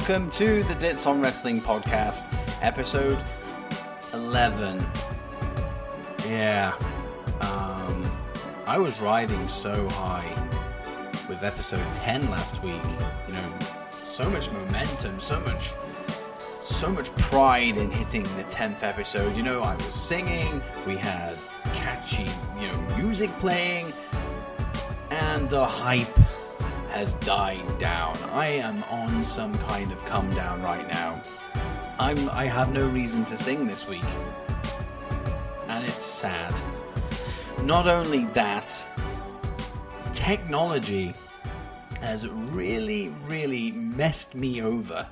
welcome to the Dits on Wrestling Podcast, episode 11. Yeah, I was riding so high with episode 10 last week. You know, so much momentum, so much pride in hitting the 10th episode. You know, I was singing, we had catchy, music playing, and the hype has died down. I am on some kind of come down right now. I have no reason to sing this week. And it's sad. Not only that, technology has really messed me over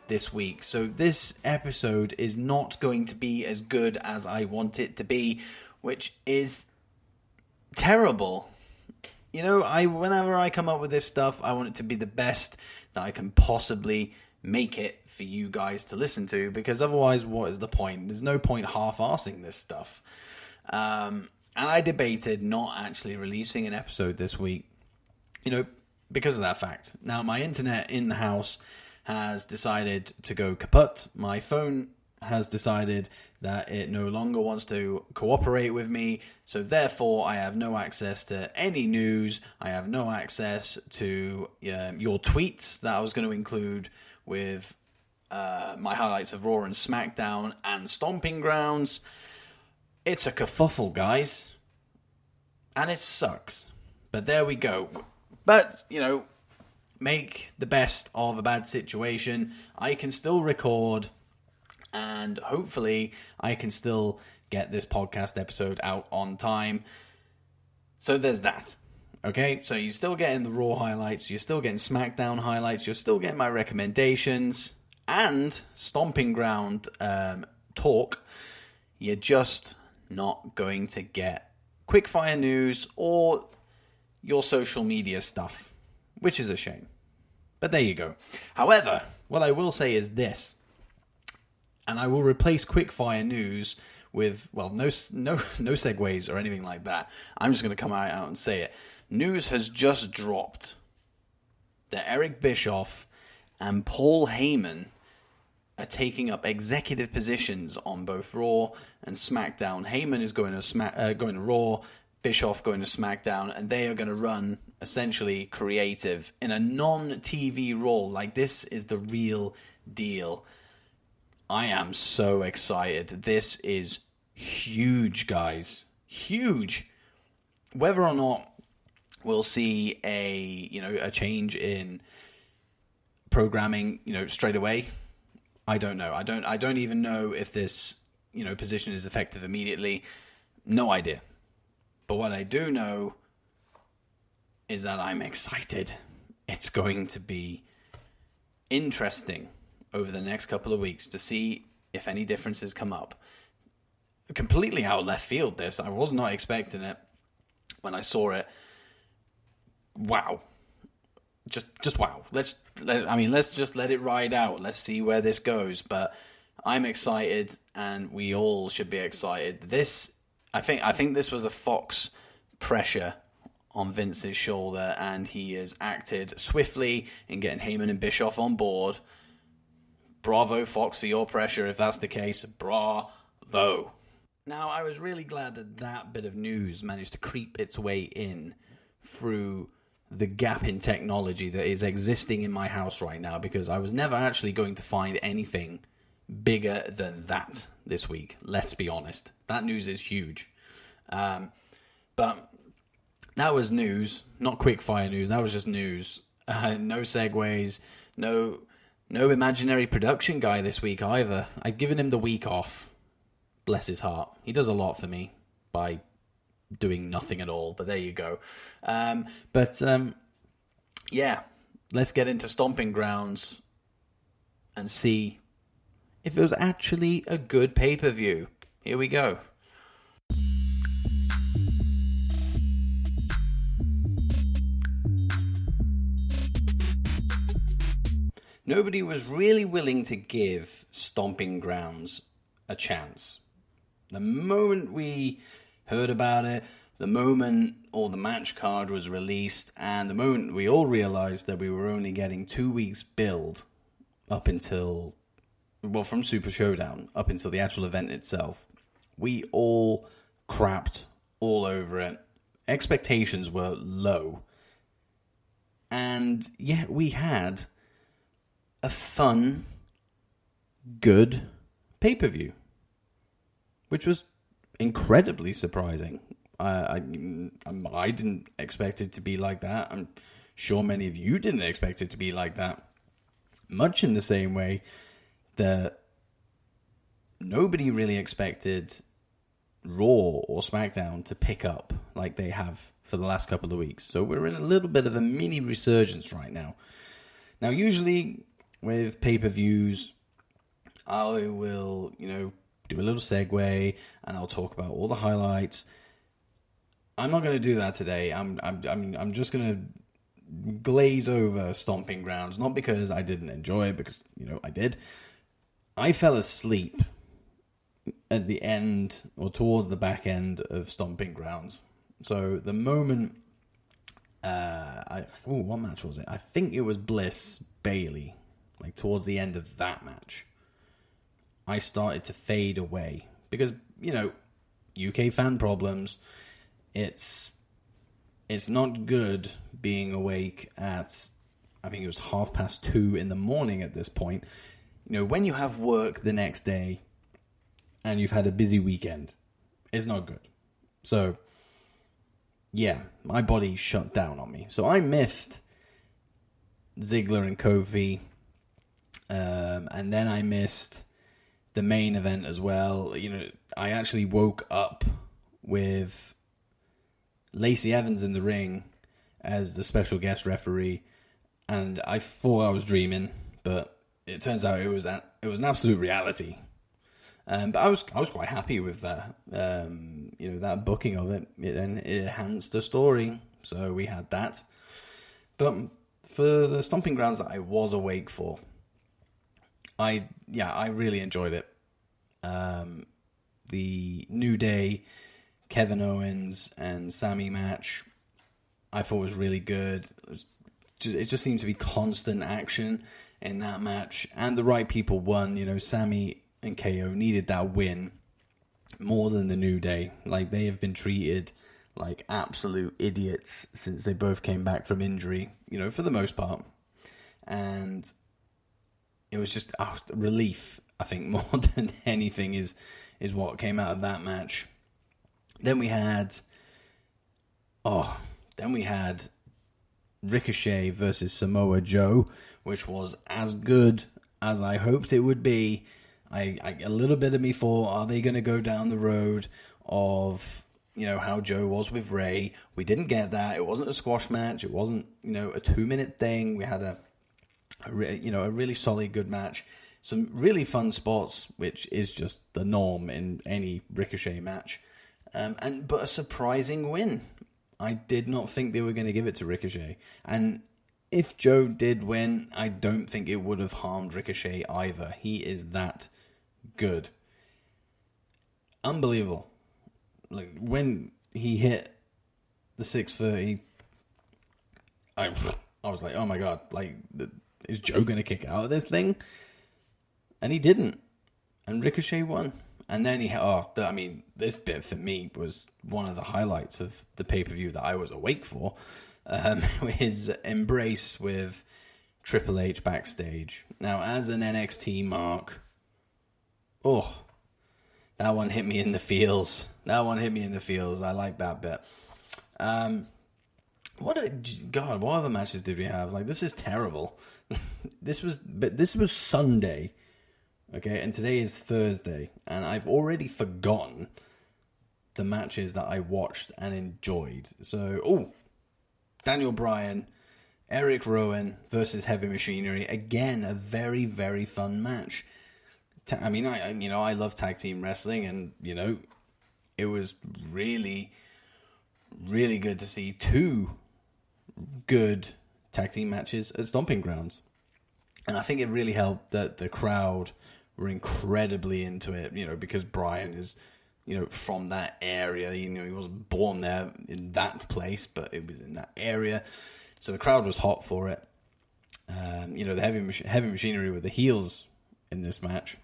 this week. So this episode is not going to be as good as I want it to be, which is terrible. You know, whenever I come up with this stuff, I want it to be the best that I can possibly make it for you guys to listen to, because otherwise, what is the point? There's no point half-arsing this stuff. And I debated not actually releasing an episode this week, because of that fact. Now, my internet in the house has decided to go kaput. My phone has decided that it no longer wants to cooperate with me, so therefore I have no access to any news. I have no access to your tweets that I was going to include with my highlights of Raw and Smackdown and Stomping Grounds. It's a kerfuffle, guys, and it sucks, but there we go. But, make the best of a bad situation. I can still record, and hopefully I can still get this podcast episode out on time. So there's that. Okay, so you're still getting the Raw highlights, you're still getting Smackdown highlights, you're still getting my recommendations, and Stomping Ground talk. You're just not going to get Quickfire news or your social media stuff, which is a shame. But there you go. However, what I will say is this, and I will replace Quickfire news with, no segues or anything like that. I'm just going to come out and say it. News has just dropped that Eric Bischoff and Paul Heyman are taking up executive positions on both Raw and SmackDown. Heyman is going to Raw, Bischoff going to SmackDown, and they are going to run essentially creative in a non-TV role. Like, this is the real deal. I am so excited. This is huge, guys. Huge. Whether or not we'll see a change in programming, straight away, I don't know. I don't even know if this, position is effective immediately. No idea. But what I do know is that I'm excited. It's going to be interesting over the next couple of weeks to see if any differences come up. Completely out of left field, this. I was not expecting it when I saw it. Wow. Just wow. Let's just let it ride out. Let's see where this goes. But I'm excited, and we all should be excited. I think this was a Fox pressure on Vince's shoulder, and he has acted swiftly in getting Heyman and Bischoff on board. Bravo, Fox, for your pressure, if that's the case. Bravo. Now, I was really glad that bit of news managed to creep its way in through the gap in technology that is existing in my house right now, because I was never actually going to find anything bigger than that this week. Let's be honest. That news is huge. But that was news, not Quickfire news. That was just news. No segues, no imaginary production guy this week either. I've given him the week off. Bless his heart. He does a lot for me by doing nothing at all, but there you go. Yeah, let's get into Stomping Grounds and see if it was actually a good pay-per-view. Here we go. Nobody was really willing to give Stomping Grounds a chance. The moment we heard about it, the moment all the match card was released, and the moment we all realized that we were only getting 2 weeks build up until, well, from Super Showdown up until the actual event itself, we all crapped all over it. Expectations were low. And yet we had a fun, good pay-per-view, which was incredibly surprising. I didn't expect it to be like that. I'm sure many of you didn't expect it to be like that. Much in the same way that nobody really expected Raw or Smackdown to pick up like they have for the last couple of weeks. So we're in a little bit of a mini resurgence right now. Now, usually with pay-per-views, I will, do a little segue and I'll talk about all the highlights. I'm not going to do that today. I'm just going to glaze over Stomping Grounds, not because I didn't enjoy it, because, I did. I fell asleep at the end or towards the back end of Stomping Grounds. So the moment, what match was it? I think it was Bliss Bayley, like towards the end of that match. I started to fade away because, UK fan problems. It's not good being awake at, I think it was 2:30 in the morning at this point. When you have work the next day and you've had a busy weekend, it's not good. So, yeah, my body shut down on me. So I missed Ziggler and Kofi, and then I missed the main event as well. I actually woke up with Lacey Evans in the ring as the special guest referee, and I thought I was dreaming, but it turns out it was an absolute reality. But I was quite happy with that. That booking of it, and it enhanced the story. So we had that. But for the Stomping Grounds that I was awake for, I really enjoyed it. The New Day, Kevin Owens and Sammy match, I thought was really good. It just seemed to be constant action in that match, and the right people won. Sammy and KO needed that win more than the New Day. Like, they have been treated like absolute idiots since they both came back from injury, for the most part. And it was just relief, I think, more than anything is what came out of that match. Then we had Ricochet versus Samoa Joe, which was as good as I hoped it would be. A little bit of me thought, are they going to go down the road of, how Joe was with Ray? We didn't get that. It wasn't a squash match. It wasn't, a 2-minute thing. We had a really solid, good match. Some really fun spots, which is just the norm in any Ricochet match. But a surprising win. I did not think they were going to give it to Ricochet. And if Joe did win, I don't think it would have harmed Ricochet either. He is that good. Unbelievable. Like, when he hit the 630, I was like, oh my God, like, is Joe going to kick out of this thing? And he didn't. And Ricochet won. And then this bit for me was one of the highlights of the pay-per-view that I was awake for. His embrace with Triple H backstage. Now, as an NXT mark, that one hit me in the feels. I like that bit. What other matches did we have? Like, this is terrible. This was Sunday. Okay, and today is Thursday, and I've already forgotten the matches that I watched and enjoyed. So, Daniel Bryan, Eric Rowan versus Heavy Machinery. Again, a very, very fun match. I love tag team wrestling, and, it was really, really good to see two good tag team matches at Stomping Grounds. And I think it really helped that the crowd were incredibly into it, because Bryan is, from that area. He wasn't born there in that place, but it was in that area. So the crowd was hot for it. The heavy machinery were the heels in this match.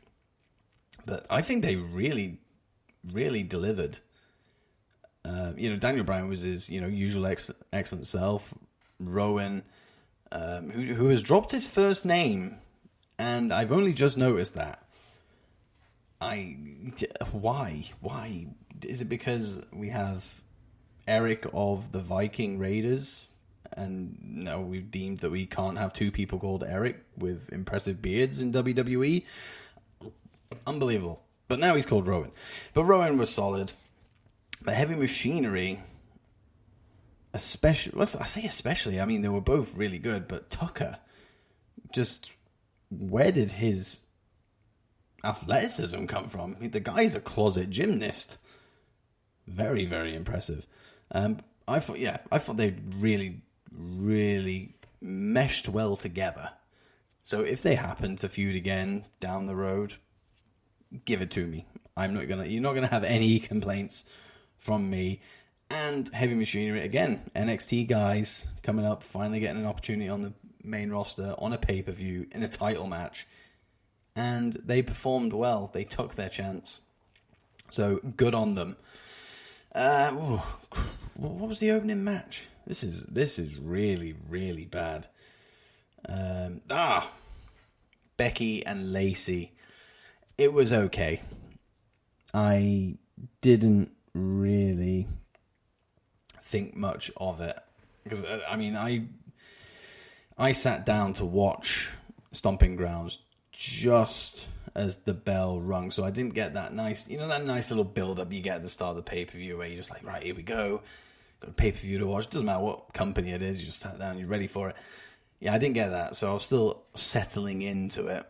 But I think they really, really delivered. Daniel Bryan was his, usual excellent self. Rowan, who has dropped his first name, and I've only just noticed that. Why? Is it because we have Eric of the Viking Raiders, and now we've deemed that we can't have two people called Eric with impressive beards in WWE? Unbelievable. But now he's called Rowan. But Rowan was solid. But Heavy Machinery, especially, I mean, they were both really good, but Tucker just, where did his athleticism come from? The guy's a closet gymnast. Very, very impressive. I thought they really, really meshed well together. So if they happen to feud again down the road, give it to me. You're not gonna have any complaints from me. And Heavy Machinery again, NXT guys coming up, finally getting an opportunity on the main roster on a pay-per-view in a title match. And they performed well. They took their chance. So good on them. What was the opening match? This is really, really bad. Becky and Lacey. It was okay. I didn't really think much of it because I sat down to watch Stomping Grounds just as the bell rung, so I didn't get that nice little build up you get at the start of the pay-per-view where you're just like, right, here we go, got a pay-per-view to watch. It doesn't matter what company it is, you just sat down, you're ready for it. Yeah, I didn't get that, so I was still settling into it.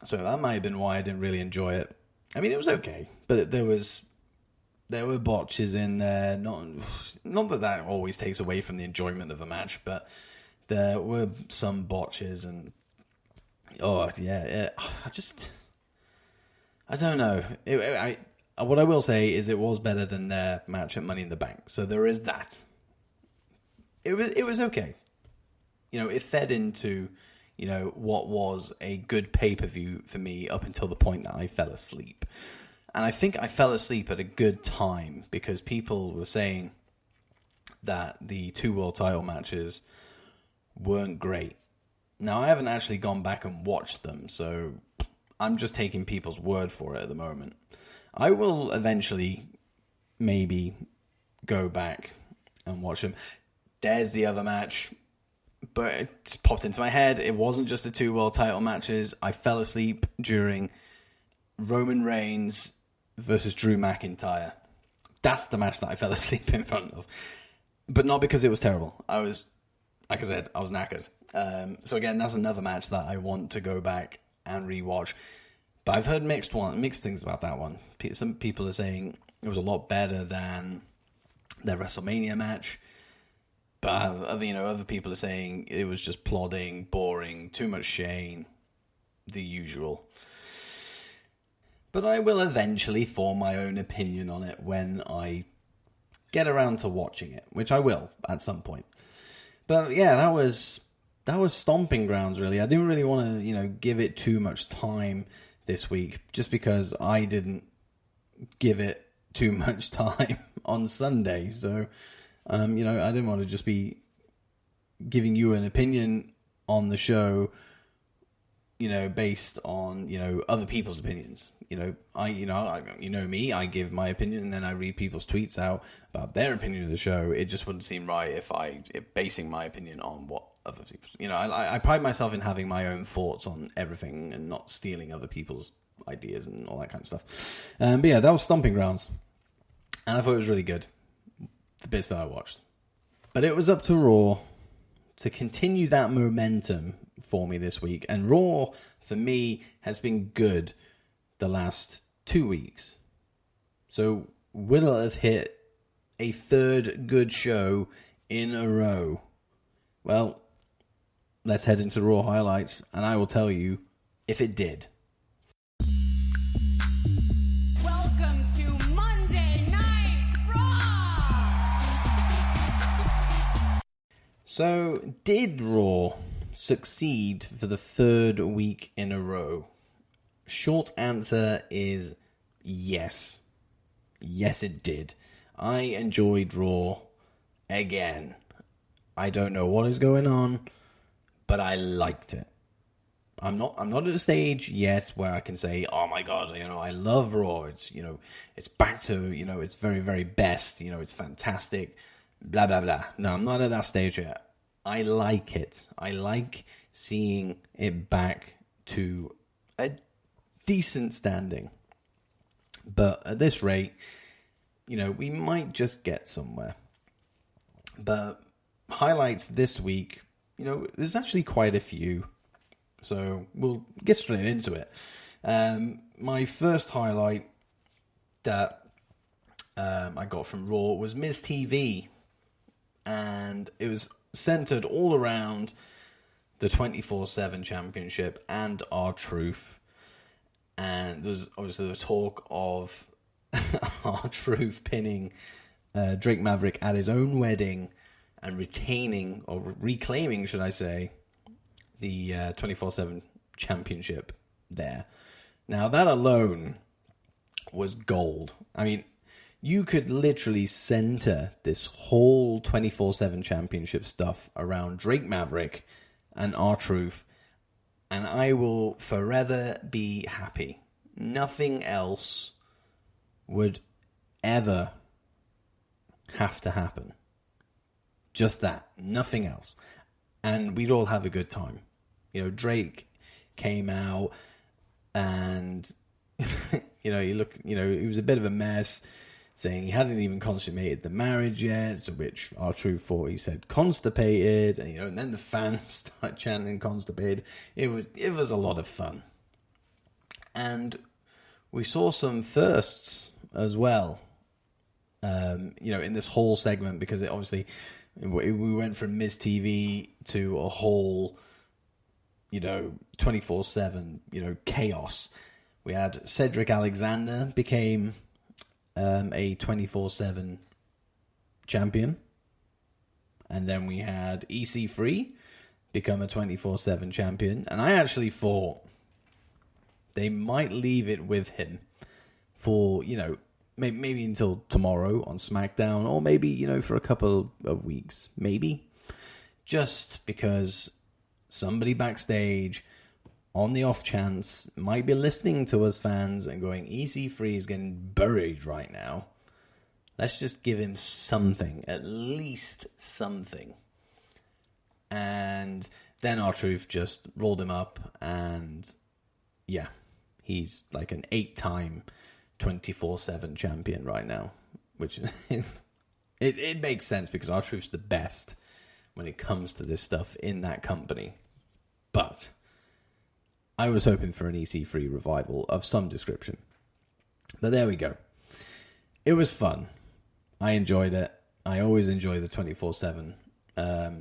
So that might have been why I didn't really enjoy it. I mean, it was okay, but there were botches in there. Not that always takes away from the enjoyment of a match, but there were some botches, and I don't know. What I will say is it was better than their match at Money in the Bank, so there is that. It was okay. It fed into what was a good pay-per-view for me up until the point that I fell asleep. And I think I fell asleep at a good time because people were saying that the 2 world title matches weren't great. Now, I haven't actually gone back and watched them, so I'm just taking people's word for it at the moment. I will eventually maybe go back and watch them. There's the other match. But it popped into my head. It wasn't just the 2 world title matches. I fell asleep during Roman Reigns versus Drew McIntyre. That's the match that I fell asleep in front of. But not because it was terrible. I was knackered. So again, that's another match that I want to go back and rewatch. But I've heard mixed things about that one. Some people are saying it was a lot better than their WrestleMania match. But other people are saying it was just plodding, boring, too much Shane, the usual. But I will eventually form my own opinion on it when I get around to watching it, which I will at some point. But yeah, that was Stomping Grounds, really. I didn't really want to, give it too much time this week, just because I didn't give it too much time on Sunday. So, I didn't want to just be giving you an opinion on the show, based on, other people's opinions. Me, I give my opinion and then I read people's tweets out about their opinion of the show. It just wouldn't seem right if basing my opinion on what other people, I pride myself in having my own thoughts on everything and not stealing other people's ideas and all that kind of stuff. But yeah, that was Stomping Grounds. And I thought it was really good. The bits that I watched. But it was up to Raw to continue that momentum for me this week. And Raw, for me, has been good the last 2 weeks. So will it have hit a third good show in a row? Well, let's head into Raw highlights, and I will tell you if it did. Welcome to Monday Night Raw! So, did Raw succeed for the third week in a row? Short answer is yes. Yes, it did. I enjoyed Raw again. I don't know what is going on, but I liked it. I'm not at a stage yet where I can say, oh my God, I love Raw. It's, it's back to, its very, very best. It's fantastic. Blah, blah, blah. No, I'm not at that stage yet. I like it. I like seeing it back to a decent standing. But at this rate, we might just get somewhere. But highlights this week, there's actually quite a few. So we'll get straight into it. My first highlight that I got from Raw was Miz TV. And it was centered all around the 24/7 championship and R-Truth. And there's obviously the talk of R-Truth pinning Drake Maverick at his own wedding and retaining, or reclaiming, should I say, the 24/7 championship there. Now, that alone was gold. I mean, you could literally center this whole 24/7 championship stuff around Drake Maverick and R-Truth, and I will forever be happy. Nothing else would ever have to happen. Just that. Nothing else. And we'd all have a good time. Drake came out and, he was a bit of a mess, saying he hadn't even consummated the marriage yet, to which R-Truth thought he said constipated, and then the fans start chanting constipated. It was a lot of fun. And we saw some firsts as well, in this whole segment, because it obviously, we went from Miz TV to a whole, 24/7, chaos. We had Cedric Alexander became a 24/7 champion. And then we had EC3 become a 24/7 champion. And I actually thought they might leave it with him for, maybe until tomorrow on Smackdown, or maybe, for a couple of weeks, maybe. Just because somebody backstage, on the off chance, might be listening to us fans and going, EC3 is getting buried right now. Let's just give him something, at least something. And then R-Truth just rolled him up, and yeah, he's like an 8-time 24/7 champion right now, which is, it makes sense because R-Truth's the best when it comes to this stuff in that company. But I was hoping for an EC3 revival of some description. But there we go. It was fun. I enjoyed it. I always enjoy the 24/7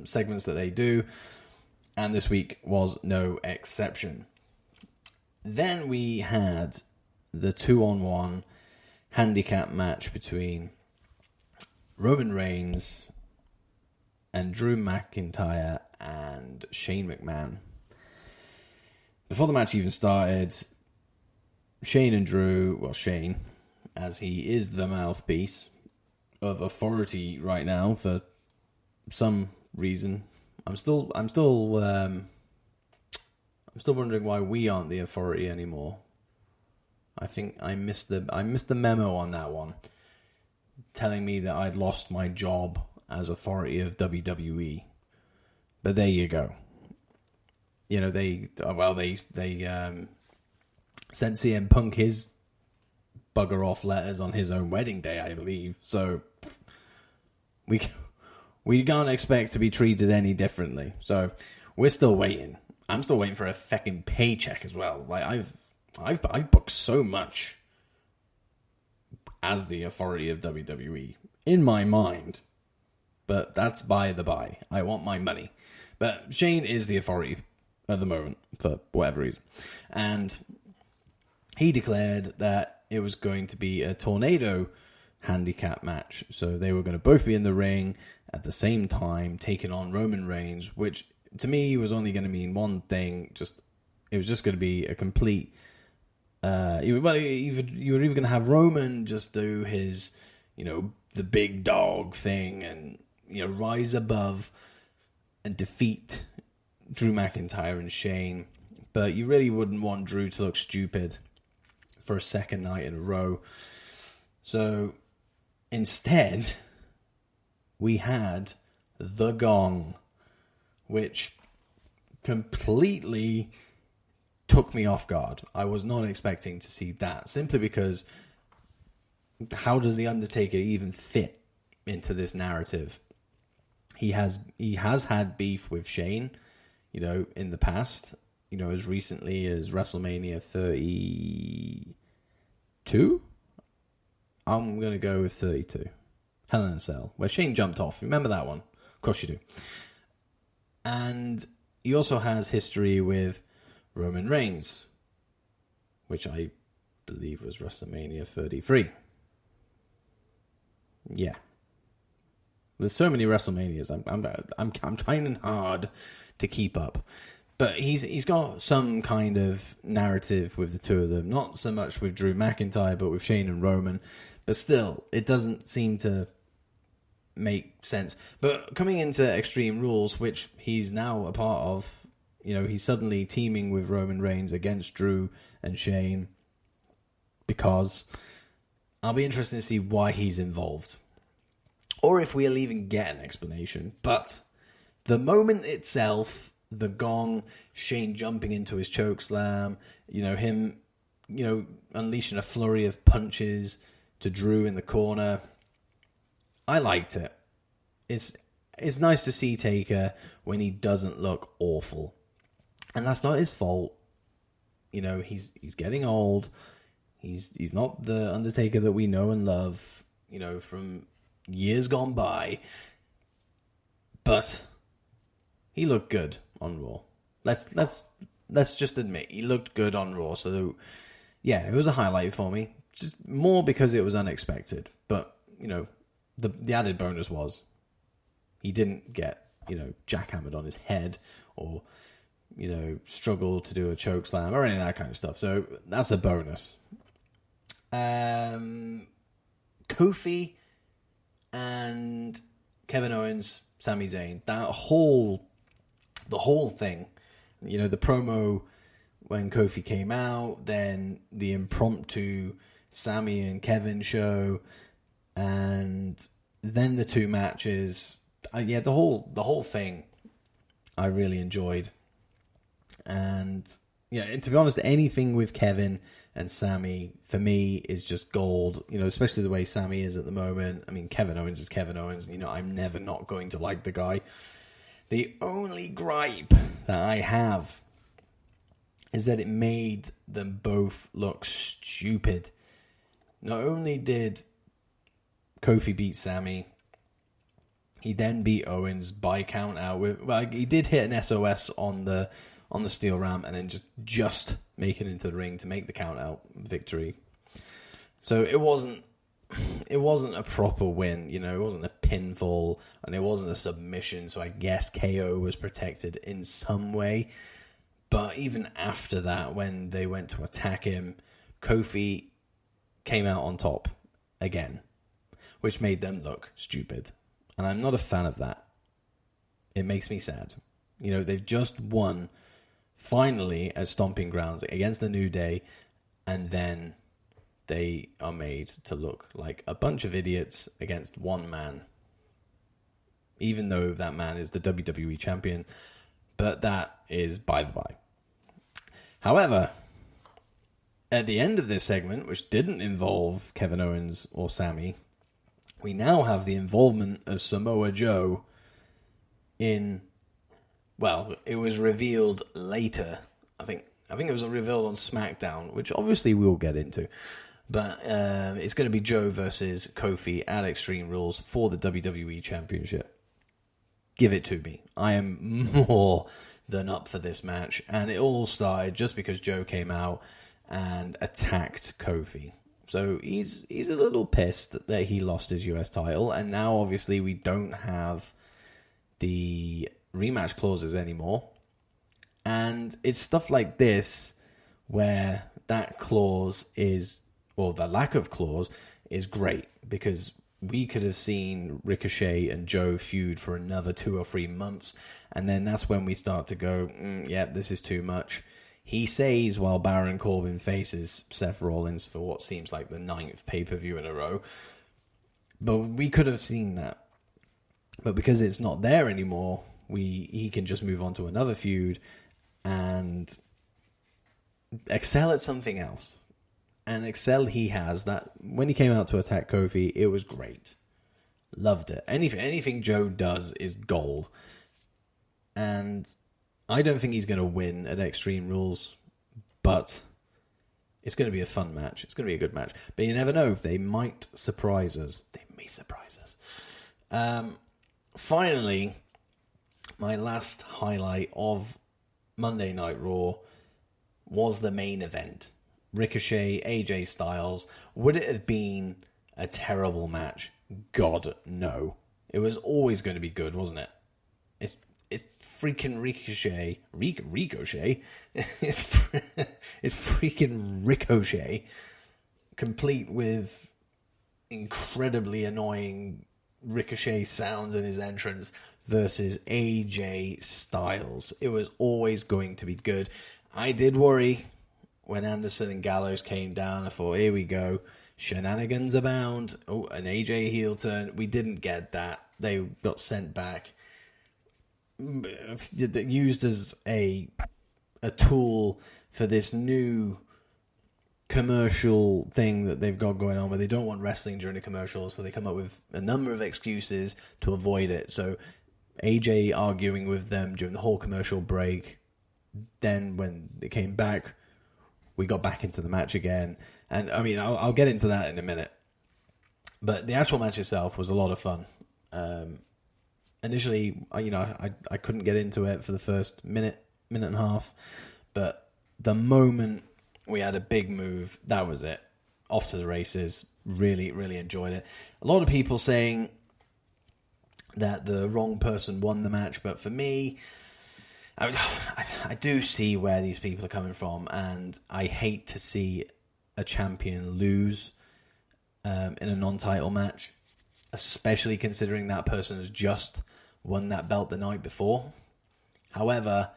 segments that they do, and this week was no exception. Then we had the 2-on-1 handicap match between Roman Reigns and Drew McIntyre and Shane McMahon. Before the match even started, Shane, as he is the mouthpiece of authority right now for some reason. I'm still wondering why we aren't the authority anymore. I think I missed the memo on that one, telling me that I'd lost my job as authority of WWE. But there you go. They sent CM Punk his bugger off letters on his own wedding day, I believe. So we can't expect to be treated any differently. So we're still waiting. I'm still waiting for a fucking paycheck as well. Like I've booked so much as the authority of WWE in my mind, but that's by the by. I want my money. But Shane is the authority at the moment for whatever reason, and he declared that it was going to be a tornado handicap match. So they were going to both be in the ring at the same time, taking on Roman Reigns, which to me, it was only going to mean one thing. It was just going to be a complete. You were either going to have Roman just do his, the big dog thing and rise above and defeat Drew McIntyre and Shane, but you really wouldn't want Drew to look stupid for a second night in a row. So instead, we had the Gong, which completely took me off guard. I was not expecting to see that, simply because how does The Undertaker even fit into this narrative? He has had beef with Shane, in the past, as recently as WrestleMania 32? I'm going to go with 32. Hell in a Cell, where Shane jumped off. Remember that one? Of course you do. And he also has history with Roman Reigns, which I believe was WrestleMania 33. Yeah. There's so many WrestleManias. I'm trying hard to keep up. But he's got some kind of narrative with the two of them. Not so much with Drew McIntyre, but with Shane and Roman. But still, it doesn't seem to make sense. But coming into Extreme Rules, which he's now a part of, he's suddenly teaming with Roman Reigns against Drew and Shane, because I'll be interested to see why he's involved, or if we'll even get an explanation. But the moment itself, the Gong, Shane jumping into his chokeslam, him, unleashing a flurry of punches to Drew in the corner, I liked it. It's nice to see Taker when he doesn't look awful. And that's not his fault. He's getting old. He's not the Undertaker that we know and love, from years gone by. But he looked good on Raw. Let's just admit he looked good on Raw. So yeah, it was a highlight for me. Just more because it was unexpected. But the added bonus was he didn't get jackhammered on his head or struggle to do a choke slam or any of that kind of stuff. So that's a bonus. Kofi and Kevin Owens, Sami Zayn, the whole thing, the promo when Kofi came out, then the impromptu Sami and Kevin show, and then the two matches. The whole thing I really enjoyed. And to be honest, anything with Kevin and Sami for me is just gold, especially the way Sami is at the moment. I mean, Kevin Owens is Kevin Owens, I'm never not going to like the guy. The only gripe that I have is that it made them both look stupid. Not only did Kofi beat Sami, he then beat Owens by count out he did hit an SOS on the steel ramp and then just make it into the ring to make the count out victory. So it wasn't a proper win, it wasn't a pinfall and it wasn't a submission, so I guess KO was protected in some way. But even after that, when they went to attack him, Kofi came out on top again, which made them look stupid. And I'm not a fan of that. It makes me sad. They've just won finally at Stomping Grounds against the New Day, and then they are made to look like a bunch of idiots against one man, even though that man is the WWE champion. But that is by the by. However, at the end of this segment, which didn't involve Kevin Owens or Sami, we now have the involvement of Samoa Joe in... Well, it was revealed later. I think it was revealed on SmackDown, which obviously we'll get into. But it's going to be Joe versus Kofi at Extreme Rules for the WWE Championship. Give it to me. I am more than up for this match. And it all started just because Joe came out and attacked Kofi. So he's a little pissed that he lost his US title. And now, obviously, we don't have the rematch clauses anymore. And it's stuff like this where that clause is, or the lack of clause, is great, because we could have seen Ricochet and Joe feud for another 2 or 3 months, and then that's when we start to go, yeah, this is too much. He says while Baron Corbin faces Seth Rollins for what seems like the 9th pay-per-view in a row. But we could have seen that. But because it's not there anymore, he can just move on to another feud and excel at something else. And excel he has. That when he came out to attack Kofi, it was great. Loved it. Anything Joe does is gold. And I don't think he's going to win at Extreme Rules, but it's going to be a fun match. It's going to be a good match. But you never know. They might surprise us. They may surprise us. Finally, my last highlight of Monday Night Raw was the main event. Ricochet, AJ Styles. Would it have been a terrible match? God, no. It was always going to be good, wasn't it? It's freaking Ricochet. Ricochet? It's freaking Ricochet. Complete with incredibly annoying Ricochet sounds in his entrance versus AJ Styles. It was always going to be good. I did worry when Anderson and Gallows came down. I thought, here we go. Shenanigans abound. Oh, an AJ heel turn. We didn't get that. They got sent back. Used as a tool for this new commercial thing that they've got going on where they don't want wrestling during the commercials, so they come up with a number of excuses to avoid it. So AJ arguing with them during the whole commercial break. Then when they came back, we got back into the match again. And I mean, I'll get into that in a minute. But the actual match itself was a lot of fun. Initially, I couldn't get into it for the first minute and a half. But the moment we had a big move, that was it. Off to the races. Really, really enjoyed it. A lot of people saying that the wrong person won the match. But for me, I do see where these people are coming from. And I hate to see a champion lose in a non-title match, especially considering that person has just won that belt the night before. However,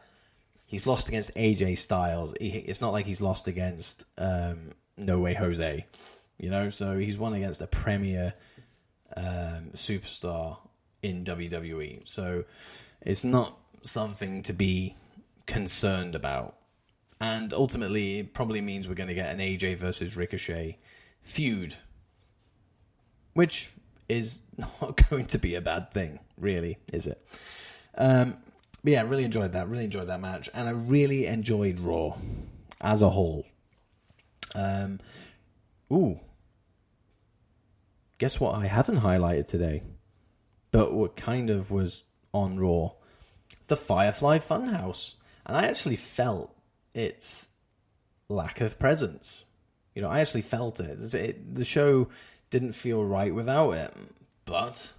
he's lost against AJ Styles. It's not like he's lost against No Way Jose, so he's won against a premier superstar in WWE. So it's not something to be concerned about. And ultimately, it probably means we're going to get an AJ versus Ricochet feud, which is not going to be a bad thing, really, is it? But yeah, really enjoyed that. Really enjoyed that match. And I really enjoyed Raw as a whole. Guess what I haven't highlighted today? But what kind of was on Raw? The Firefly Funhouse. And I actually felt its lack of presence. I actually felt it. The show didn't feel right without it. But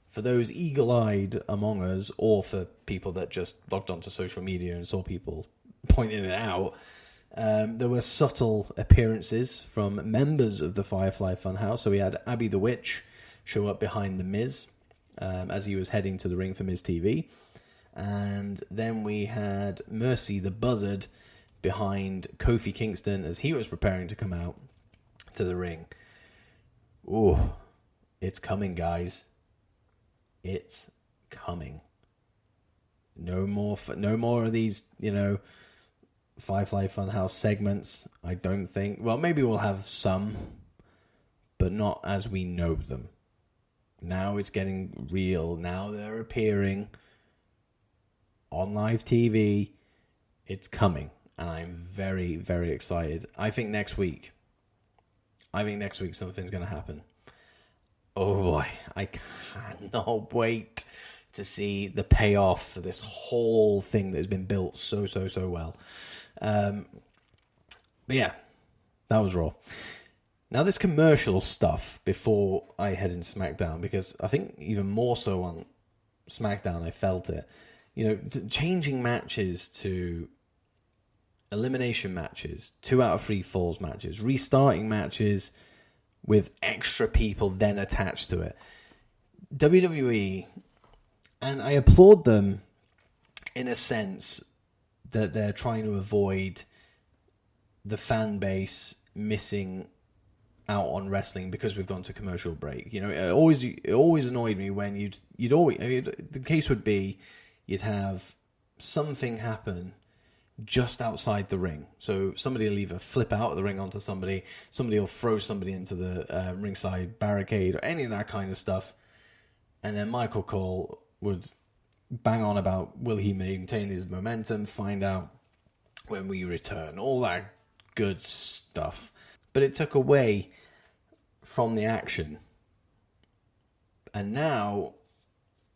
for those eagle-eyed among us, or for people that just logged onto social media and saw people pointing it out, there were subtle appearances from members of the Firefly Funhouse. So we had Abby the Witch show up behind The Miz as he was heading to the ring for Miz TV. And then we had Mercy the Buzzard behind Kofi Kingston as he was preparing to come out to the ring. Ooh, it's coming, guys. It's coming. No more of these, Firefly Funhouse segments, I don't think. Well, maybe we'll have some, but not as we know them. Now it's getting real. Now they're appearing on live TV. It's coming, and I'm very, very excited. I think next week something's going to happen. Oh boy, I cannot wait to see the payoff for this whole thing that has been built so well. But yeah, that was Raw. Now this commercial stuff before I head into SmackDown, because I think even more so on SmackDown I felt it. changing matches to elimination matches, 2 out of 3 falls matches, restarting matches with extra people then attached to it. WWE, and I applaud them in a sense that they're trying to avoid the fan base missing out on wrestling because we've gone to commercial break. It always annoyed me when the case would be you'd have something happen just outside the ring. So somebody will either flip out of the ring onto somebody will throw somebody into the ringside barricade or any of that kind of stuff. And then Michael Cole would bang on about will he maintain his momentum, find out when we return, all that good stuff. But it took away from the action. And now,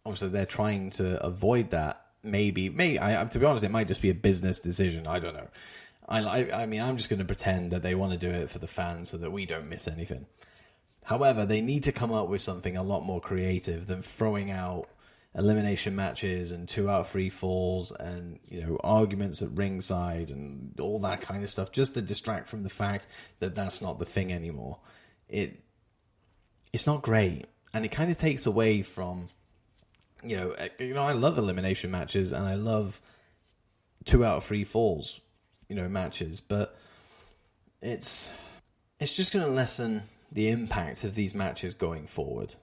obviously, they're trying to avoid that. Maybe, to be honest, it might just be a business decision. I don't know. I mean, I'm just going to pretend that they want to do it for the fans so that we don't miss anything. However, they need to come up with something a lot more creative than throwing out elimination matches and 2 out of 3 falls and, arguments at ringside and all that kind of stuff just to distract from the fact that that's not the thing anymore. It's not great. And it kind of takes away from, I love elimination matches and I love 2 out of 3 falls, matches, but it's just going to lessen the impact of these matches going forward.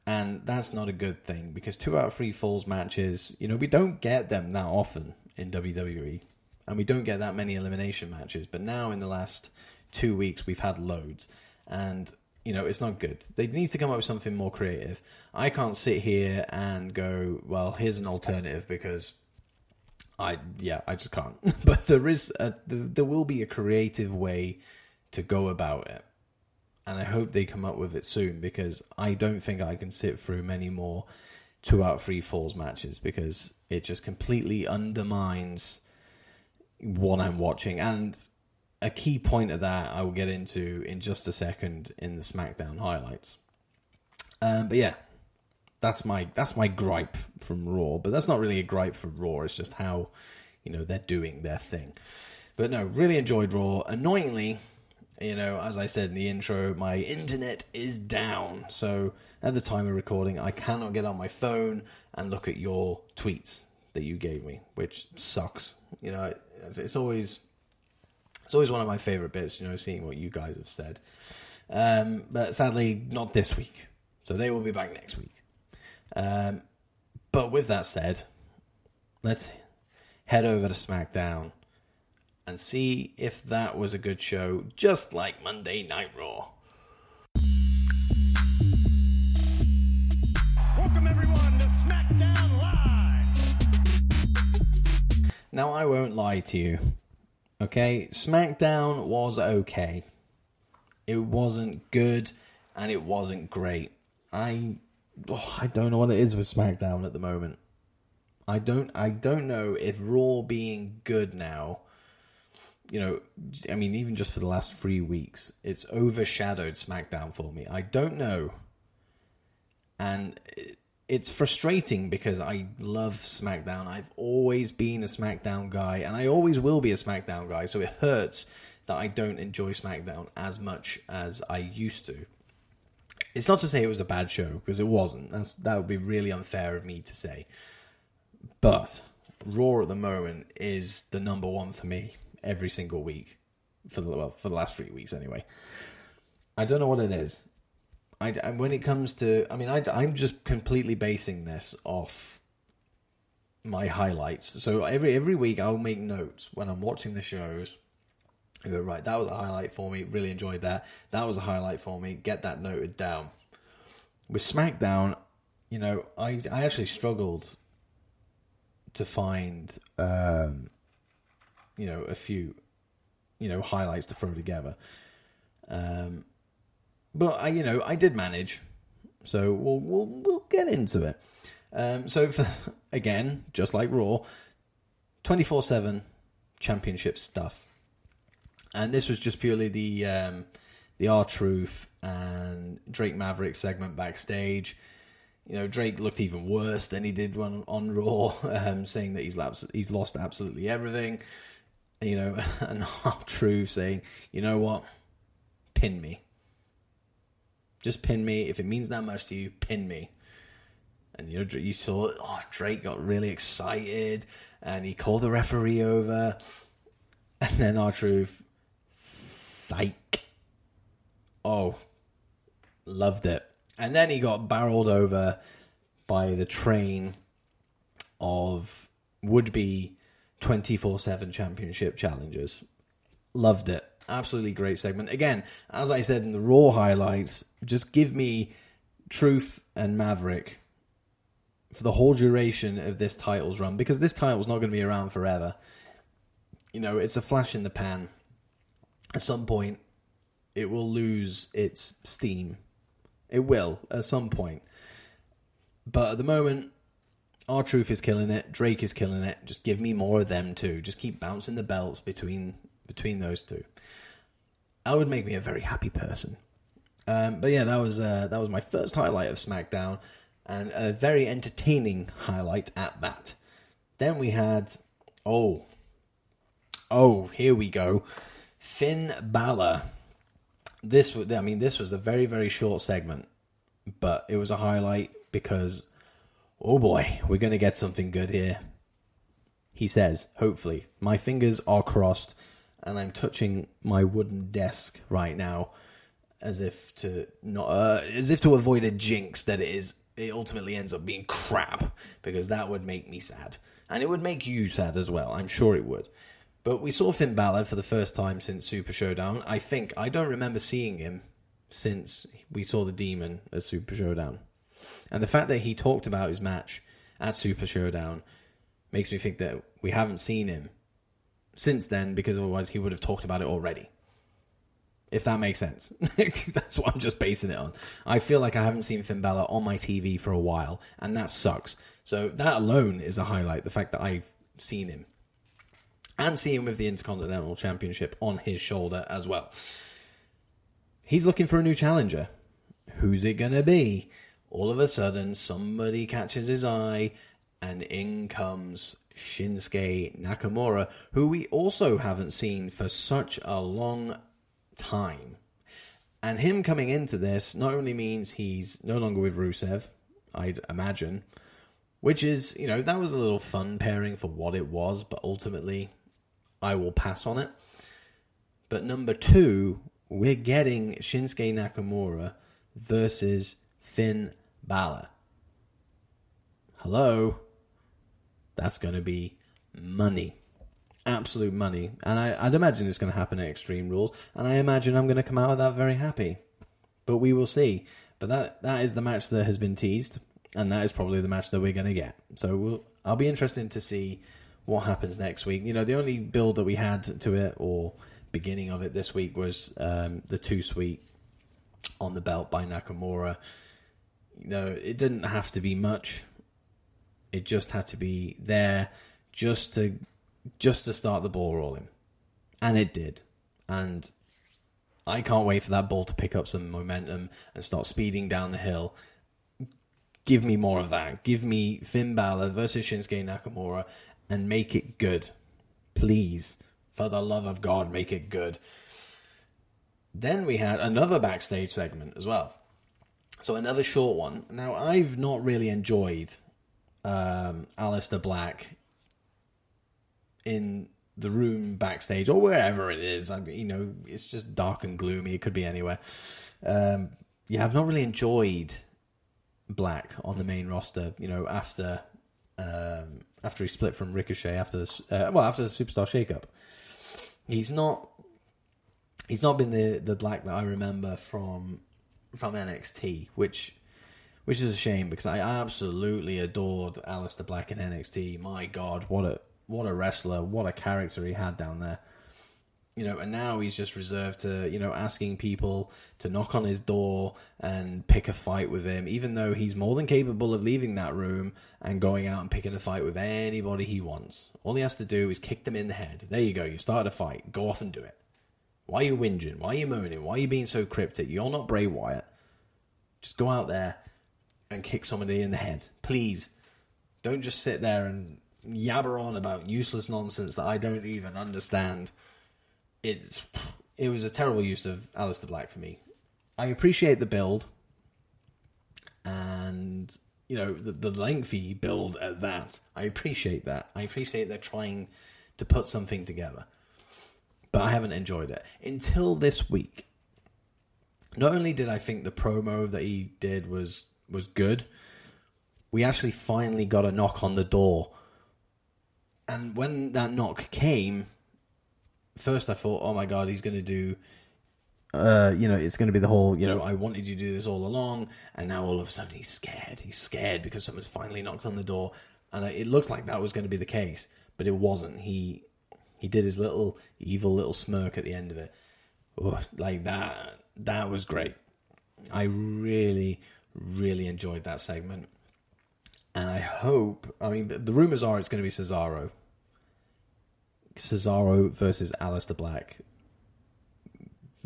And that's not a good thing because 2 out of 3 falls matches, we don't get them that often in WWE and we don't get that many elimination matches. But now in the last 2 weeks, we've had loads and, it's not good. They need to come up with something more creative. I can't sit here and go, well, here's an alternative because I just can't. But there will be a creative way to go about it. And I hope they come up with it soon because I don't think I can sit through many more 2 out of 3 falls matches because it just completely undermines what I'm watching. And a key point of that I will get into in just a second in the Smackdown highlights. But yeah, that's my gripe from Raw. But that's not really a gripe for Raw. It's just how, they're doing their thing. But no, really enjoyed Raw. Annoyingly, as I said in the intro, my internet is down. So at the time of recording, I cannot get on my phone and look at your tweets that you gave me, which sucks. It's always one of my favorite bits, seeing what you guys have said. But sadly, not this week. So they will be back next week. But with that said, let's head over to Smackdown and see if that was a good show, just like Monday Night Raw. Welcome everyone to Smackdown Live! Now, I won't lie to you, okay? Smackdown was okay. It wasn't good, and it wasn't great. I don't know what it is with SmackDown at the moment. I don't know if Raw being good now, even just for the last 3 weeks, it's overshadowed SmackDown for me. I don't know. And it's frustrating because I love SmackDown. I've always been a SmackDown guy, and I always will be a SmackDown guy, so it hurts that I don't enjoy SmackDown as much as I used to. It's not to say it was a bad show, because it wasn't. That would be really unfair of me to say. But Raw at the moment is the number one for me every single week. For the last 3 weeks anyway. I don't know what it is. When it comes to... I'm just completely basing this off my highlights. So every week I'll make notes when I'm watching the shows. I go, right, that was a highlight for me. Really enjoyed that. That was a highlight for me. Get that noted down. With SmackDown, I actually struggled to find, a few, highlights to throw together. But I did manage. So we'll get into it. So again, just like Raw, 24/7 championship stuff. And this was just purely the R-Truth and Drake Maverick segment backstage. Drake looked even worse than he did on Raw, saying that he's lost absolutely everything. And R-Truth saying, you know what? Pin me. Just pin me. If it means that much to you, pin me. And you saw, Drake got really excited, and he called the referee over. And then R-Truth, psych. Oh, loved it. And then he got barreled over by the train of would-be 24/7 championship challengers. Loved it. Absolutely great segment. Again, as I said in the Raw highlights, just give me Truth and Maverick for the whole duration of this titles run, because this title's not going to be around forever. It's a flash in the pan. At some point, it will lose its steam. It will, at some point. But at the moment, R-Truth is killing it. Drake is killing it. Just give me more of them too. Just keep bouncing the belts between those two. That would make me a very happy person. But yeah, that was my first highlight of SmackDown, and a very entertaining highlight at that. Then we had, here we go, Finn Balor. This was a very, very short segment, but it was a highlight because, oh boy, we're going to get something good here. He says, hopefully. My fingers are crossed, and I'm touching my wooden desk right now, as if to avoid a jinx that it ultimately ends up being crap, because that would make me sad, and it would make you sad as well. I'm sure it would. But we saw Finn Balor for the first time since Super Showdown. I don't remember seeing him since we saw the Demon at Super Showdown. And the fact that he talked about his match at Super Showdown makes me think that we haven't seen him since then, because otherwise he would have talked about it already. If that makes sense. That's what I'm just basing it on. I feel like I haven't seen Finn Balor on my TV for a while, and that sucks. So that alone is a highlight, the fact that I've seen him. And see him with the Intercontinental Championship on his shoulder as well. He's looking for a new challenger. Who's it going to be? All of a sudden, somebody catches his eye, and in comes Shinsuke Nakamura, who we also haven't seen for such a long time. And him coming into this not only means he's no longer with Rusev, I'd imagine, which is, that was a little fun pairing for what it was, but ultimately I will pass on it. But number 2, we're getting Shinsuke Nakamura versus Finn Balor. Hello? That's going to be money. Absolute money. And I'd imagine it's going to happen at Extreme Rules, and I imagine I'm going to come out of that very happy. But we will see. But that is the match that has been teased, and that is probably the match that we're going to get. So I'll be interested to see what happens next week. The only build that we had to it, or beginning of it this week, was the 2 Sweet on the belt by Nakamura. It didn't have to be much. It just had to be there just to start the ball rolling. And it did. And I can't wait for that ball to pick up some momentum and start speeding down the hill. Give me more of that. Give me Finn Balor versus Shinsuke Nakamura, and make it good. Please. For the love of God, make it good. Then we had another backstage segment as well. So another short one. Now, I've not really enjoyed Aleister Black in the room backstage, or wherever it is. It's just dark and gloomy. It could be anywhere. I've not really enjoyed Black on the main roster, after he split from Ricochet after the Superstar Shakeup. He's not been the Black that I remember from NXT, which is a shame, because I absolutely adored Aleister Black in NXT. My God, what a wrestler, what a character he had down there. And now he's just reserved to, asking people to knock on his door and pick a fight with him, even though he's more than capable of leaving that room and going out and picking a fight with anybody he wants. All he has to do is kick them in the head. There you go. You started a fight. Go off and do it. Why are you whinging? Why are you moaning? Why are you being so cryptic? You're not Bray Wyatt. Just go out there and kick somebody in the head. Please. Don't just sit there and yabber on about useless nonsense that I don't even understand. It was a terrible use of Aleister Black for me. I appreciate the build. And, you know, the lengthy build at that. I appreciate that. I appreciate they're trying to put something together. But I haven't enjoyed it. Until this week. Not only did I think the promo that he did was good, we actually finally got a knock on the door. And when that knock came, first I thought, oh my God, he's going to do... it's going to be the whole, I wanted you to do this all along, and now all of a sudden he's scared. He's scared because someone's finally knocked on the door, and it looked like that was going to be the case, but it wasn't. He did his little evil little smirk at the end of it. Oh, like that. That was great. I really, really enjoyed that segment, and I hope. I mean, the rumors are it's going to be Cesaro versus Aleister Black.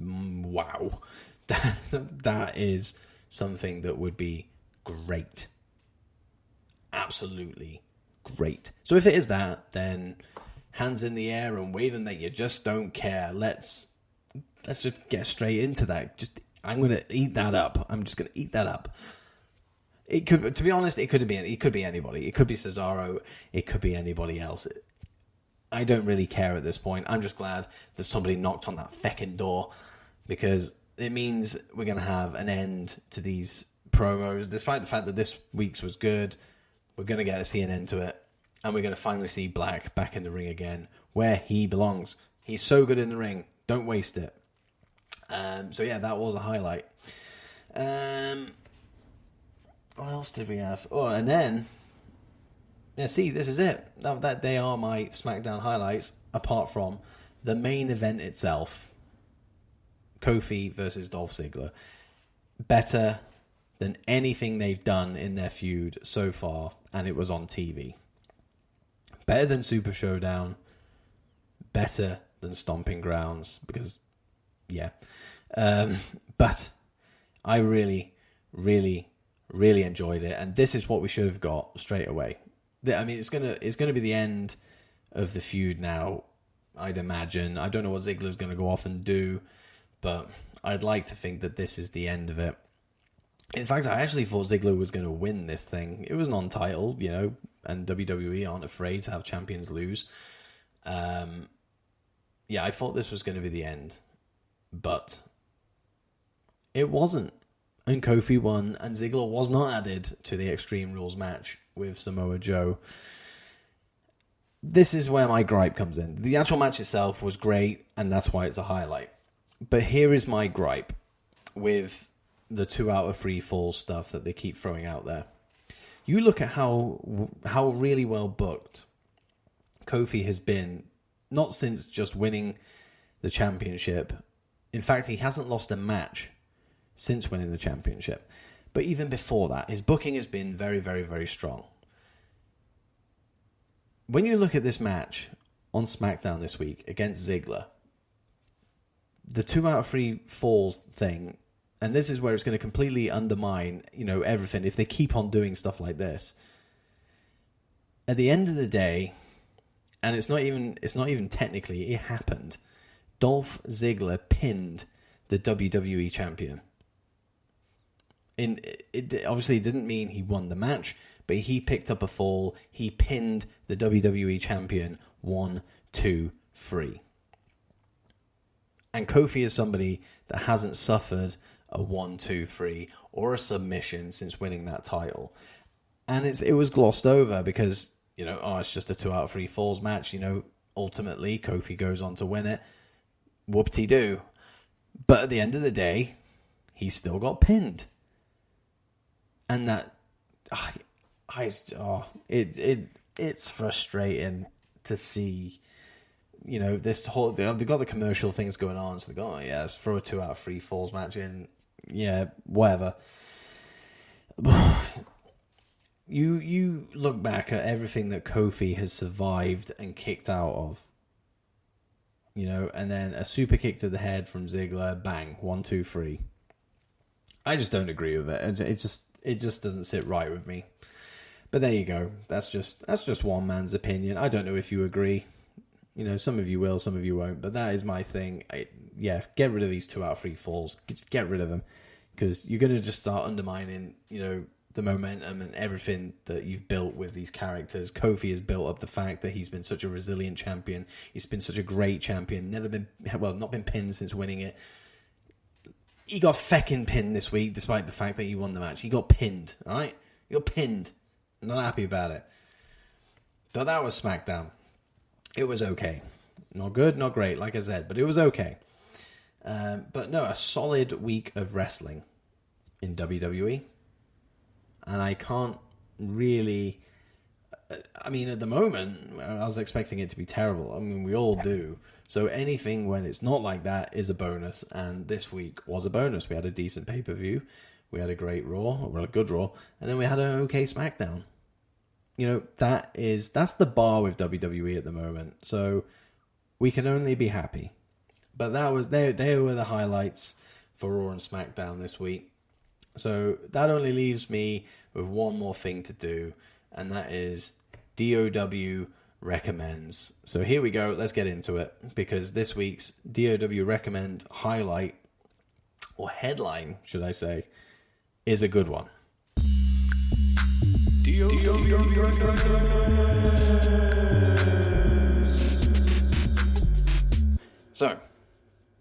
Wow, that is something that would be great, absolutely great. So if it is that, then hands in the air and waving that you just don't care. Let's just get straight into that. I'm gonna eat that up. I'm just gonna eat that up. It could, to be honest, it could be anybody. It could be Cesaro. It could be anybody else. I don't really care at this point. I'm just glad that somebody knocked on that feckin' door, because it means we're going to have an end to these promos. Despite the fact that this week's was good, we're going to get to see an end to it. And we're going to finally see Black back in the ring again, where he belongs. He's so good in the ring. Don't waste it. So yeah, that was a highlight. What else did we have? Oh, and then... Yeah, see, this is it. That they are my SmackDown highlights, apart from the main event itself. Kofi versus Dolph Ziggler. Better than anything they've done in their feud so far, and it was on TV. Better than Super Showdown. Better than Stomping Grounds, because, yeah. But I really, really, really enjoyed it, and this is what we should have got straight away. I mean, it's gonna be the end of the feud now, I'd imagine. I don't know what Ziggler's going to go off and do, but I'd like to think that this is the end of it. In fact, I actually thought Ziggler was going to win this thing. It was non-title, and WWE aren't afraid to have champions lose. Yeah, I thought this was going to be the end, but it wasn't. And Kofi won, and Ziggler was not added to the Extreme Rules match with Samoa Joe. This is where my gripe comes in. The actual match itself was great, and that's why it's a highlight. But here is my gripe with the 2 out of 3 falls stuff that they keep throwing out there. You look at how really well booked Kofi has been, not since just winning the championship. In fact, he hasn't lost a match since winning the championship. But even before that, his booking has been very, very, very strong. When you look at this match on SmackDown this week against Ziggler, the 2 out of 3 falls thing, and this is where it's going to completely undermine, everything if they keep on doing stuff like this. At the end of the day, and it's not even technically, it happened. Dolph Ziggler pinned the WWE champion. It obviously didn't mean he won the match, but he picked up a fall. He pinned the WWE champion 1, 2, 3. And Kofi is somebody that hasn't suffered a 1, 2, 3 or a submission since winning that title. And it was glossed over because, it's just a 2 out of 3 falls match. Ultimately, Kofi goes on to win it. Whoop-de-doo. But at the end of the day, he still got pinned. And that, it's frustrating to see, this whole, they've got the commercial things going on, so they go, let's throw a 2 out of 3 falls match in, whatever. You look back at everything that Kofi has survived and kicked out of, and then a super kick to the head from Ziggler, bang, 1, 2, 3. I just don't agree with it. It just doesn't sit right with me. But there you go. That's just one man's opinion. I don't know if you agree. You know, some of you will, some of you won't. But that is my thing. Get rid of these 2 out of 3 falls. Just get rid of them, because you're going to just start undermining, you know, the momentum and everything that you've built with these characters. Kofi has built up the fact that he's been such a resilient champion. He's been such a great champion. Not been pinned since winning it. He got feckin' pinned this week, despite the fact that he won the match. He got pinned, all right? He got pinned. I'm not happy about it. But that was SmackDown. It was okay. Not good, not great, like I said, but it was okay. But no, a solid week of wrestling in WWE. And I can't really... I mean, at the moment, I was expecting it to be terrible. I mean, we all do. So anything when it's not like that is a bonus. And this week was a bonus. We had a decent pay-per-view. We had a great Raw, or a good Raw. And then we had an okay SmackDown. You know, that's the bar with WWE at the moment. So we can only be happy. But they were the highlights for Raw and SmackDown this week. So that only leaves me with one more thing to do, and that is DOW recommends. So here we go. Let's get into it, because this week's DOW recommend highlight, or headline, should I say, is a good one. So,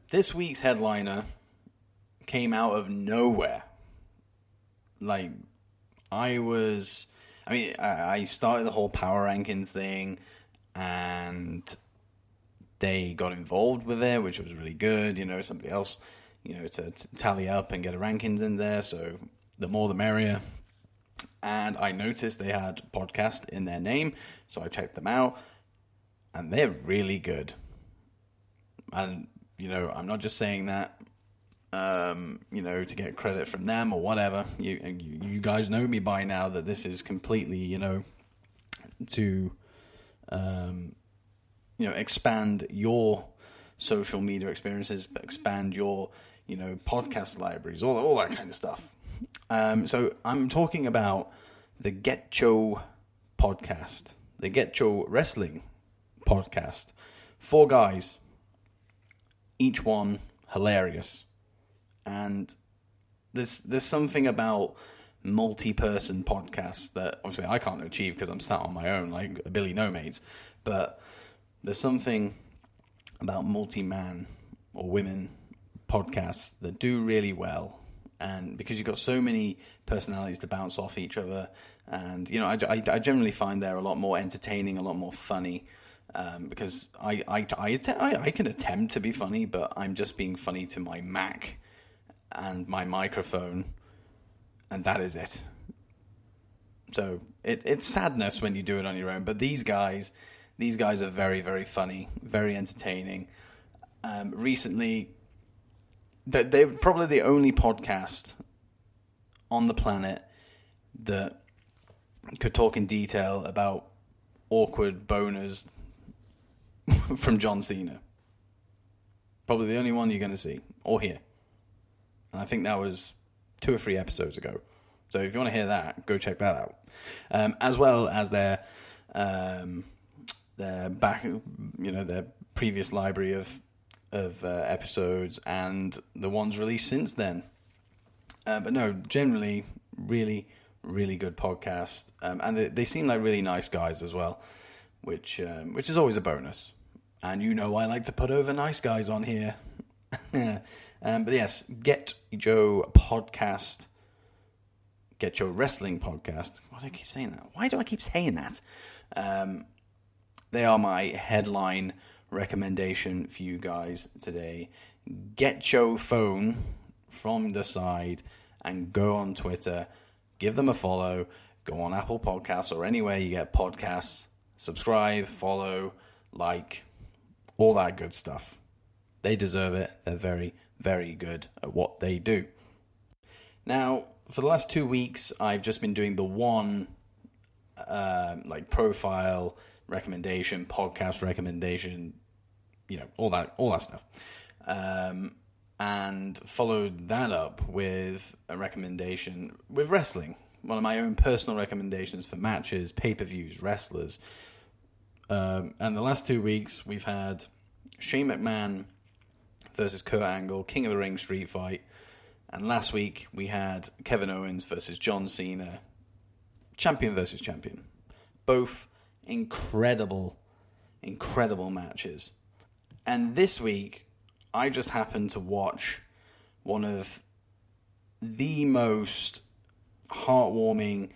this week's headliner came out of nowhere. Like, I started the whole power rankings thing, and they got involved with it, which was really good. You know, somebody else, you know, to tally up and get a rankings in there. So the more the merrier. And I noticed they had podcast in their name, so I checked them out, and they're really good. And, you know, I'm not just saying that, you know, to get credit from them or whatever. You guys know me by now that this is completely, you know, to, you know, expand your social media experiences, expand your, you know, podcast libraries, all that kind of stuff. So I'm talking about the GetCho Podcast, the GetCho Wrestling Podcast. 4 guys, each one hilarious. And there's something about multi-person podcasts that obviously I can't achieve because I'm sat on my own like a Billy No Mates. But there's something about multi-man or women podcasts that do really well. And because you've got so many personalities to bounce off each other, and you know, I generally find they're a lot more entertaining, a lot more funny, because I can attempt to be funny, but I'm just being funny to my Mac and my microphone, and that is it. So it's sadness when you do it on your own, but these guys are very, very funny, very entertaining. Recently, they're probably the only podcast on the planet that could talk in detail about awkward boners from John Cena. Probably the only one you're going to see or hear. And I think that was 2 or 3 episodes ago. So if you want to hear that, go check that out. As well as their back, you know, their previous library of episodes and the ones released since then. But no, generally, really, really good podcast. And they seem like really nice guys as well, which is always a bonus. And you know I like to put over nice guys on here. But yes, GetCho Podcast, GetCho Wrestling Podcast. Why do I keep saying that? Why do I keep saying that? They are my headline recommendation for you guys today. Get your phone from the side and go on Twitter. Give them a follow. Go on Apple Podcasts or anywhere you get podcasts. Subscribe, follow, like, all that good stuff. They deserve it. They're very, very good at what they do. Now, for the last 2 weeks, I've just been doing the one profile recommendation, podcast recommendation, you know, all that stuff. and followed that up with a recommendation with wrestling. One of my own personal recommendations for matches, pay-per-views, wrestlers. And the last 2 weeks, we've had Shane McMahon versus Kurt Angle, King of the Ring street fight. And last week, we had Kevin Owens versus John Cena, champion versus champion. Both incredible matches. And this week, I just happened to watch one of the most heartwarming,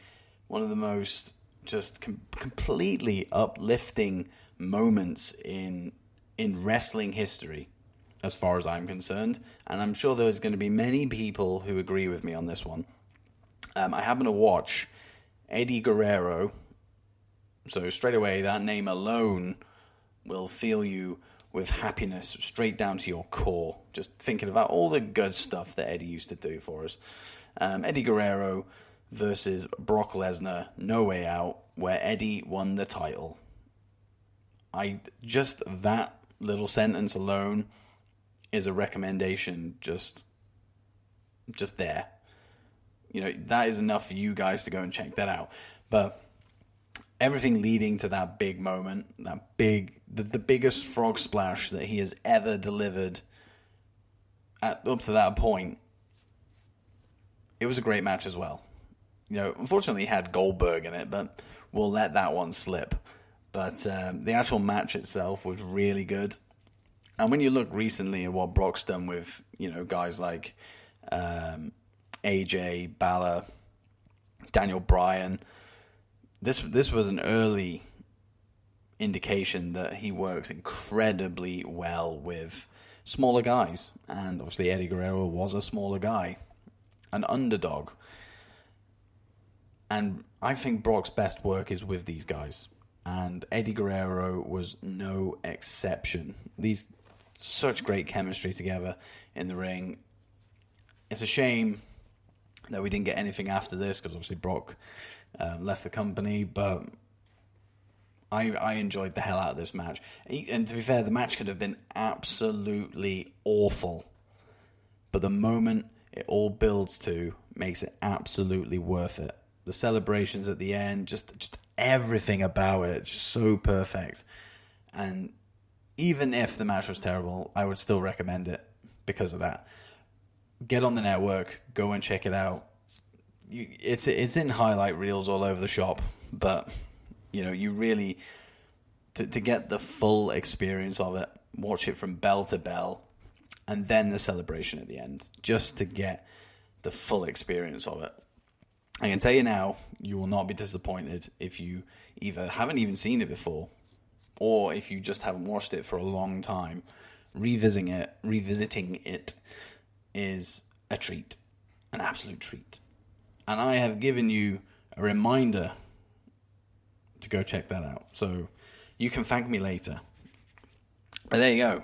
one of the most just completely uplifting moments in wrestling history, as far as I'm concerned. And I'm sure there's going to be many people who agree with me on this one. I happened to watch Eddie Guerrero. So straight away, that name alone will fill you with happiness straight down to your core. Just thinking about all the good stuff that Eddie used to do for us. Eddie Guerrero versus Brock Lesnar, No Way Out, where Eddie won the title. Just that little sentence alone is a recommendation just there. You know, that is enough for you guys to go and check that out. But everything leading to that big moment, the biggest frog splash that he has ever delivered up to that point, it was a great match as well. You know, unfortunately, it had Goldberg in it, but we'll let that one slip. But the actual match itself was really good. And when you look recently at what Brock's done with, you know, guys like AJ, Balor, Daniel Bryan, this was an early indication that he works incredibly well with smaller guys. And obviously Eddie Guerrero was a smaller guy, an underdog. And I think Brock's best work is with these guys. And Eddie Guerrero was no exception. These such great chemistry together in the ring. It's a shame that we didn't get anything after this, because obviously Brock left the company, but I enjoyed the hell out of this match. And to be fair, the match could have been absolutely awful, but the moment it all builds to makes it absolutely worth it. The celebrations at the end, just everything about it, just so perfect. And even if the match was terrible, I would still recommend it because of that. Get on the network, go and check it out. It's in highlight reels all over the shop, but you know, you really to get the full experience of it, watch it from bell to bell, and then the celebration at the end, just to get the full experience of it. I can tell you now, you will not be disappointed if you either haven't even seen it before, or if you just haven't watched it for a long time. Revisiting it is a treat, an absolute treat. And I have given you a reminder to go check that out. So you can thank me later. But there you go.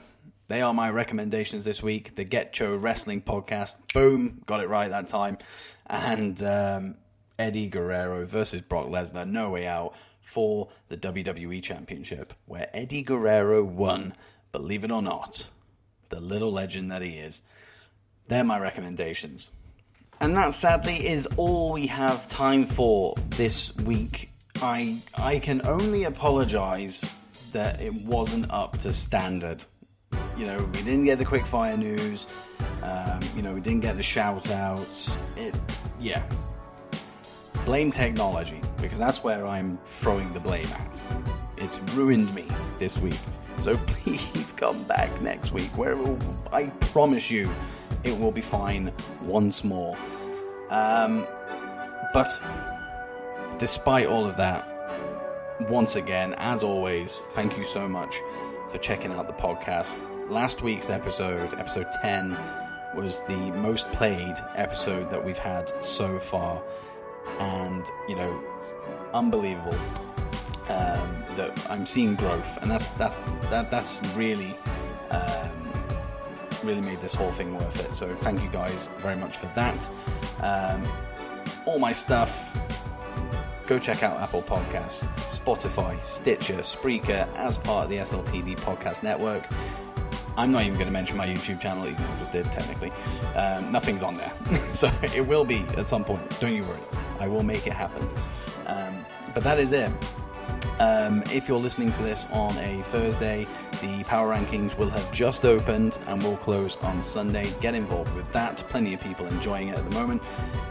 They are my recommendations this week. The GetCho Wrestling Podcast. Boom. Got it right that time. And Eddie Guerrero versus Brock Lesnar. No Way Out for the WWE Championship, where Eddie Guerrero won. Believe it or not. The little legend that he is. They're my recommendations. And that sadly is all we have time for this week. I can only apologize that it wasn't up to standard. You know, we didn't get the Quickfire news. You know, we didn't get the shout outs. Blame technology, because that's where I'm throwing the blame at. It's ruined me this week. So please come back next week, where I promise you it will be fine once more. But despite all of that, once again, as always, thank you so much for checking out the podcast. Last week's episode 10, was the most played episode that we've had so far. And, you know, unbelievable that I'm seeing growth. And that's really really made this whole thing worth it. So thank you guys very much for that. All my stuff, go check out Apple Podcasts, Spotify, Stitcher, Spreaker, as part of the SLTD Podcast Network. I'm not even going to mention my YouTube channel, even though I just did, technically. Nothing's on there. So it will be at some point. Don't you worry. I will make it happen. But that is it. If you're listening to this on a Thursday, the Power Rankings will have just opened and will close on Sunday. Get involved with that. Plenty of people enjoying it at the moment.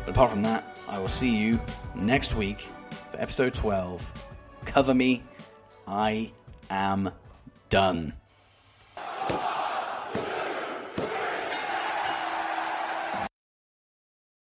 But apart from that, I will see you next week for episode 12. Cover me. I am done.